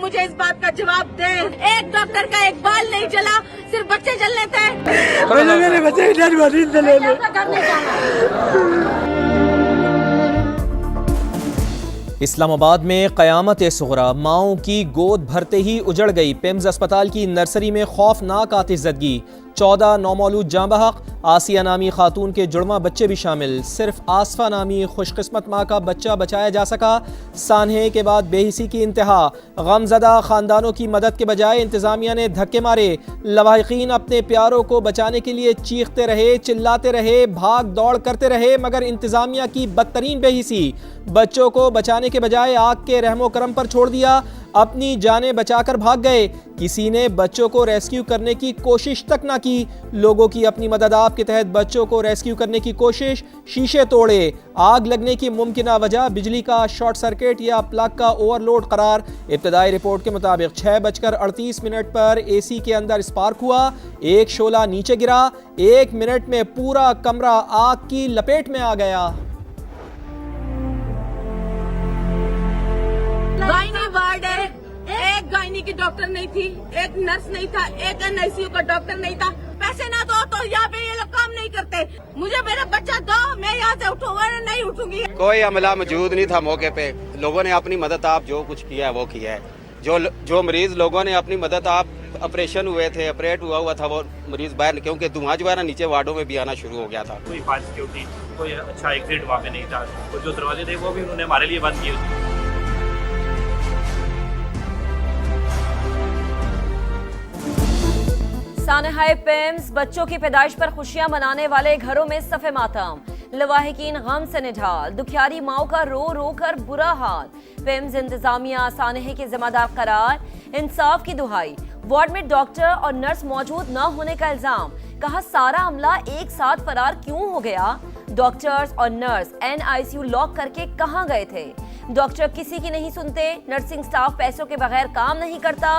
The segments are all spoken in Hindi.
मुझे इस बात का जवाब दे। एक डॉक्टर का एक बाल नहीं जला, सिर्फ बच्चे जल लेते हैं। मेरे बच्चे इस्लामाबाद में क़यामत सुग़रा, माओं की गोद भरते ही उजड़ गई। पिम्स अस्पताल की नर्सरी में खौफनाक आतिशज़दगी, 14 नौमौलूद जाँ बहक, आसिया नामी खातून के जुड़वा बच्चे भी शामिल। सिर्फ आसफा नामी खुशकिस्मत माँ का बच्चा बचाया जा सका। सानहे के बाद बेहिसी की इंतहा, गमज़दा ख़ानदानों की मदद के बजाय इंतज़ामिया ने धक्के मारे। लवाहिकीन अपने प्यारों को बचाने के लिए चीखते रहे, चिल्लाते रहे, भाग दौड़ करते रहे, मगर इंतज़ामिया की बदतरीन बेहिसी बच्चों को बचाने के बजाय आग के रहमो करम पर छोड़ दिया। अपनी जानें बचाकर भाग गए। किसी ने बच्चों को रेस्क्यू करने की कोशिश तक ना की। लोगों की अपनी मदद आप के तहत बच्चों को रेस्क्यू करने की कोशिश, शीशे तोड़े। आग लगने की मुमकिना वजह बिजली का शॉर्ट सर्किट या प्लग का ओवरलोड करार। इब्तदाई रिपोर्ट के मुताबिक 6:38 पर एसी के अंदर स्पार्क हुआ। एक शोला नीचे गिरा। 1 मिनट में पूरा कमरा आग की लपेट में आ गया। गायनी वार्ड है, एक गायनी की डॉक्टर नहीं थी, एक नर्स नहीं था, एक एनआईसीयू का डॉक्टर नहीं था। पैसे ना दो तो यहाँ पे ये लोग काम नहीं करते। मुझे मेरा बच्चा दो, मैं यहाँ से उठूंगा नहीं उठूंगी। कोई अमला मौजूद नहीं था मौके पे। लोगों ने अपनी मदद आप जो कुछ किया है वो किया है। जो मरीज लोगों ने अपनी मदद आप ऑपरेशन हुए थे, ऑपरेट हुआ था वो मरीज बाहर, क्योंकि धुआं जो है ना नीचे वार्डों में भी आना शुरू हो गया था। कोई फायर सिक्योरिटी, कोई अच्छा एग्जिट वहाँ पे नहीं था। तो जो दरवाजे थे वो भी उन्होंने हमारे लिए बंद किए। सानहाए पिम्स, बच्चों की पैदाइश पर खुशियां मनाने वाले घरों में सफ़े मातम। लवाहिकीन गम से निढाल, दुखियारी माओ का रो रो कर बुरा हाल। पिम्स इंतजामिया सानहे के जिम्मेदार करार, इंसाफ की दुहाई। वार्ड में डॉक्टर और नर्स मौजूद न होने का इल्जाम, कहा सारा अमला एक साथ फरार क्यों हो गया। डॉक्टर्स और नर्स एनआईसीयू लॉक करके कहां गए थे। डॉक्टर किसी की नहीं सुनते, नर्सिंग स्टाफ पैसों के बगैर काम नहीं करता।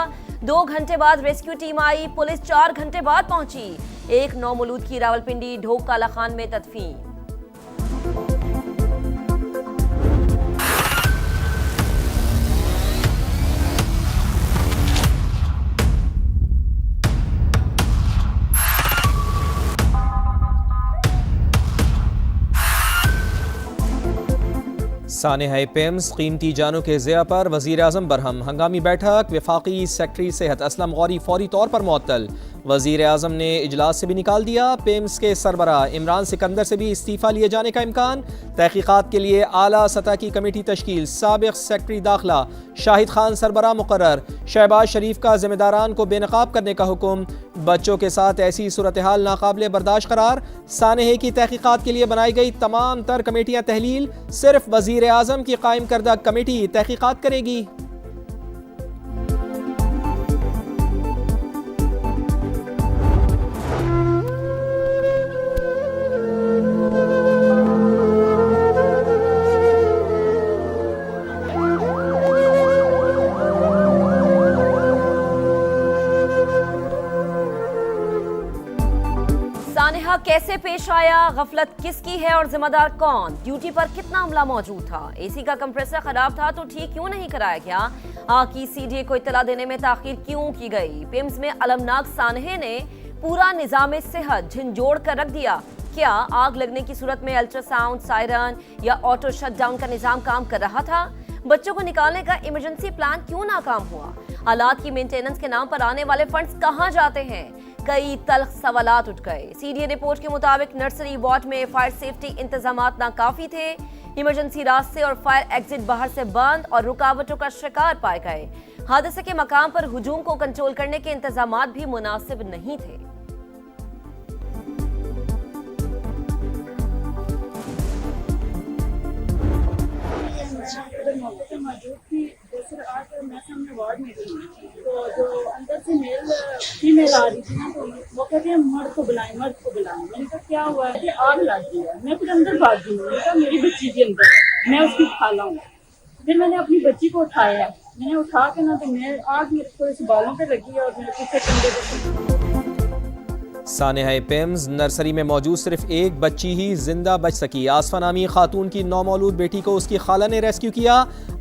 2 घंटे बाद रेस्क्यू टीम आई, पुलिस 4 घंटे बाद पहुंची। एक नौमौलूद की रावलपिंडी ढोक काला खान में तदफीन। सानहाए पिम्स, कीमती जानों के ज़िया पर वज़ीर आज़म बरहम। हंगामी बैठक, वफाकी सेक्रेटरी सेहत असलम गौरी फौरी तौर पर मुअत्तल। वज़ीर आज़म ने इजलास से भी निकाल दिया। पिम्स के सरबराह इमरान सिकंदर से भी इस्तीफ़ा लिए जाने का इम्कान। तहकीक़ात के लिए आला सतह की कमेटी तश्कील। साबिक़ सेक्रेटरी दाखिला शाहिद खान सरबराह मुकर्रर। शहबाज शरीफ का ज़िम्मेदारान को बेनकाब करने का हुक्म। बच्चों के साथ ऐसी सूरत हाल नाकाबिले बर्दाश्त करार। सानहे की तहकीक़ात के लिए बनाई गई तमाम तर कमेटियाँ तहलील। सिर्फ वज़ीर आज़म की कायम करदा कमेटी तहकीक़ात करेगी। सानहा कैसे पेश आया, गफलत किसकी है और जिम्मेदार कौन। ड्यूटी पर कितना अमला मौजूद था। एसी का कंप्रेसर खराब था तो ठीक क्यों नहीं कराया गया। आग की सीडीए को इत्तला देने में ताखीर क्यों की गई। पिम्स में अलमनाक सानहे ने पूरा निजाम सेहत झंझोड़ कर रख दिया। क्या आग लगने की सूरत में अल्ट्रासाउंड, सायरन या ऑटो शटडाउन का निजाम काम कर रहा था। बच्चों को निकालने का इमरजेंसी प्लान क्यों नाकाम हुआ। हालात की मेंटेनेंस के नाम पर आने वाले फंड्स कहां जाते हैं। कई तल्ख सवालात उठ गए। सीडीए रिपोर्ट के मुताबिक नर्सरी वार्ड में फायर सेफ्टी इंतजामात नाकाफी थे। इमरजेंसी रास्ते और फायर एग्जिट बाहर से बंद और रुकावटों का शिकार पाए गए। हादसे के मकाम पर हुजूम को कंट्रोल करने के इंतजामात भी मुनासिब नहीं थे। मौजूद थी। दूसरे आज मैं सामने वार्ड में थी तो जो अंदर से मेल फीमेल आ रही थी ना, तो वो कहते हैं मर्द को बुलाएं, मर्द को बुलाएं। मैंने कहा क्या हुआ है। आग लग गई है। मैं फिर अंदर भाग गई। मैंने कहा मेरी बच्ची भी अंदर है, मैं उसकी खाला हूँ। फिर मैंने अपनी बच्ची को उठाया। मैंने उठा के ना तो मैं आग मेरे को इस बालों पे लगी और मेरे पीछे कंधे पे। सानेहा पिम्स नर्सरी में मौजूद सिर्फ एक बच्ची ही जिंदा बच सकी। आसफा नामी खातून की नौमौलूद बेटी को उसकी खाला ने रेस्क्यू किया।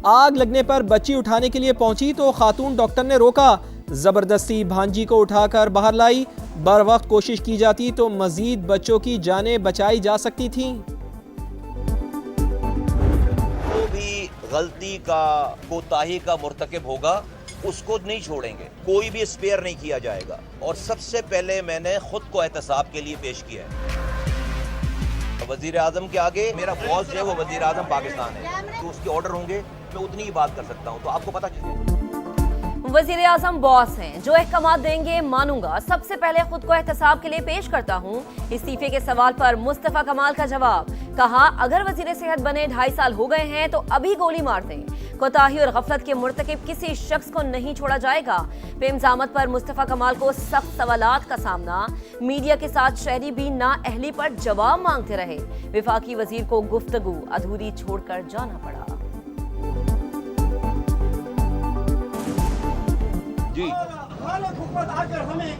आग लगने पर बच्ची उठाने के लिए पहुंची तो खातून डॉक्टर ने रोका। जबरदस्ती भांजी को उठाकर बाहर लाई। बर वक्त कोशिश की जाती तो मजीद बच्चों की जानें बचाई जा सकती थीं। जो भी गलती का कोताही का मुर्तकिब होगा उसको नहीं छोड़ेंगे, कोई भी स्पेयर नहीं किया जाएगा। और सबसे पहले मैंने खुद को एहतसाब के लिए पेश किया है। वजीर आजम के आगे मेरा बॉस जो है वो वजीर आजम पाकिस्तान है, तो उसके ऑर्डर होंगे मैं उतनी ही बात कर सकता हूँ। तो आपको पता चले वजीर आजम बॉस हैं, जो अहकाम देंगे मानूंगा। सबसे पहले खुद को एहतसाब के लिए पेश करता हूँ। इस्तीफे के सवाल पर मुस्तफा कमाल का जवाब, कहा अगर वजीर सेहत बने 2.5 साल हो गए हैं तो अभी गोली मार दें। कोताही और गफलत के मुर्तकिब किसी शख्स को नहीं छोड़ा जाएगा। पिम्स आमद पर मुस्तफा कमाल को सख्त सवालात का सामना। मीडिया के साथ शहरी भी नाअहली पर जवाब मांगते रहे। विफाकी वजीर को गुफ्तगू अधूरी छोड़कर जाना पड़ा। जी हुकूमत आकर हमें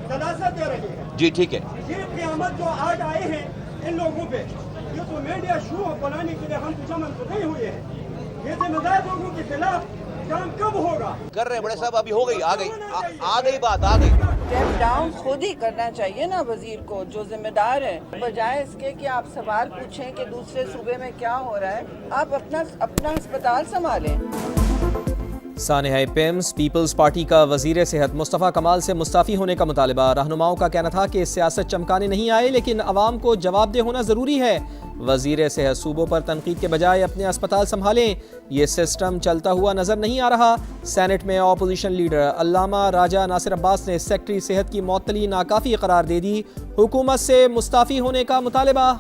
दलासत दे रही है। जी ठीक है। ये क़यामत जो आज आए हैं इन लोगों पे, ये तो मीडिया शो बनाने के लिए हम जमन तो नहीं हुए हैं। ये जिम्मेदार लोगों के खिलाफ काम कब होगा? कर रहे हैं बड़े साहब, अभी हो गई, आ गई बात, आ गई। स्टेप डाउन खुद ही करना चाहिए ना वजीर को, जो जिम्मेदार है, बजाय इसके कि आप सवाल पूछें कि दूसरे सूबे में क्या हो रहा है। आप अपना अस्पताल संभालें। सानेहा पिम्स पीपल्स पार्टी का वजीर सेहत मुस्तफ़ा कमाल से मुस्ताफ़ी होने का मुतालबा। रहनुमाओं का कहना था कि सियासत चमकाने नहीं आए, लेकिन अवाम को जवाबदेह होना ज़रूरी है। वजीर सेहत सूबों पर तनकीद के बजाय अपने अस्पताल संभालें। ये सिस्टम चलता हुआ नजर नहीं आ रहा। सेनेट में अपोजिशन लीडर अल्लामा राजा नासिर अब्बास ने सेक्रेटरी सेहत की मुअत्तली नाकाफ़ी करार दे दी। हुकूमत से मुस्ताफ़ी होने का मुतालबा।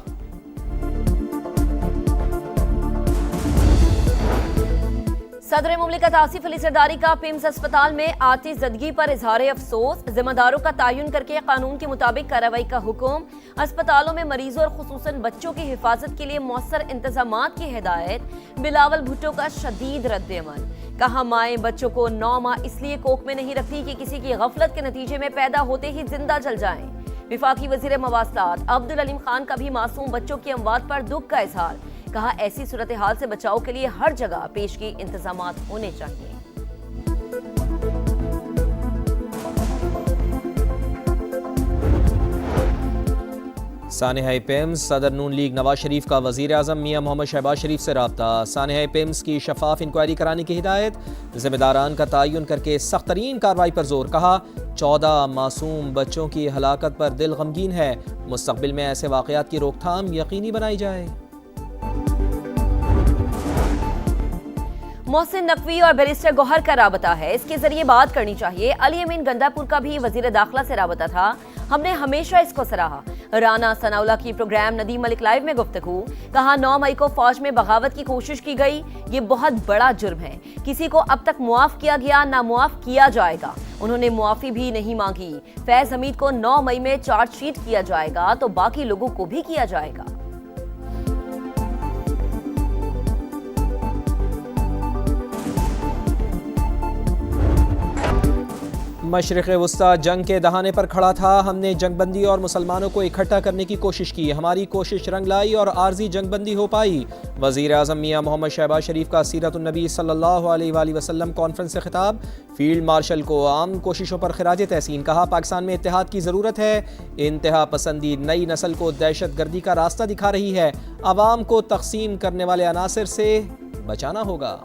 सदर मुमलिकत आसिफ अली जरदारी का पिम्स अस्पताल में आतिश ज़दगी पर इजहार अफसोस। जिम्मेदारों का तयन करके कानून के मुताबिक कार्रवाई का हुक्म। अस्पतालों में मरीजों और खुसूसन बच्चों की हिफाजत के लिए मौसर इंतजामात की हिदायत। बिलावल भुट्टो का शदीद रद्द-ए-अमल, कहा माएँ बच्चों को 9 माह इसलिए कोख में नहीं रखती कि किसी की गफलत के नतीजे में पैदा होते ही जिंदा जल जाएं। विफाकी वजीर मवासलात अब्दुल अलीम खान का भी मासूम बच्चों की अमवात पर दुख का इजहार, कहा ऐसी सूरत हाल से बचाव के लिए हर जगह पेशगी इंतजामात होने चाहिए। सानेहा पिम्स सदर नून लीग नवाज शरीफ का वजीर आजम मियां मोहम्मद शहबाज शरीफ से रब्ता। सानेहा पिम्स की शफाफ इंक्वायरी कराने की हिदायत। जिम्मेदारान का तयन करके सख्त तरीन कार्रवाई पर जोर, कहा 14 मासूम बच्चों की हलाकत पर दिल गमगीन है। मुस्तकबिल में ऐसे वाक़यात की रोकथाम यकीनी बनाई जाए। मोहसिन नकवी और बैरिस्टर गौहर का राबता है, इसके जरिए बात करनी चाहिए। अली अमीन गंदापुर का भी वजीर दाखिला से राबता था, हमने हमेशा इसको सराहा। राना सनाउल्लाह की प्रोग्राम नदीम मलिक लाइव में गुफ्तगू, कहा 9 मई को फौज में बगावत की कोशिश की गई, ये बहुत बड़ा जुर्म है। किसी को अब तक मुआफ किया गया ना मुआफ किया जाएगा। उन्होंने मुआफी भी नहीं मांगी। फैज हमीद को 9 मई में चार्जशीट किया जाएगा तो बाकी लोगों को भी किया जाएगा। मशरिक़ वुस्ता जंग के दहाने पर खड़ा था। हमने जंगबंदी और मुसलमानों को इकट्ठा करने की कोशिश की। हमारी कोशिश रंग लाई और आर्जी जंगबंदी हो पाई। वज़ीर आज़म मियां मोहम्मद शहबाज शरीफ का सीरतुन्नबी सल्लल्लाहु अलैहि वसल्लम कॉन्फ्रेंस से खिताब। फील्ड मार्शल को आम कोशिशों पर खिराज तहसीन, कहा पाकिस्तान में इत्तेहाद की ज़रूरत है। इंतहा पसंदी नई नस्ल को दहशत गर्दी का रास्ता दिखा रही है। अवाम को तकसीम करने वाले अनासर से बचाना होगा।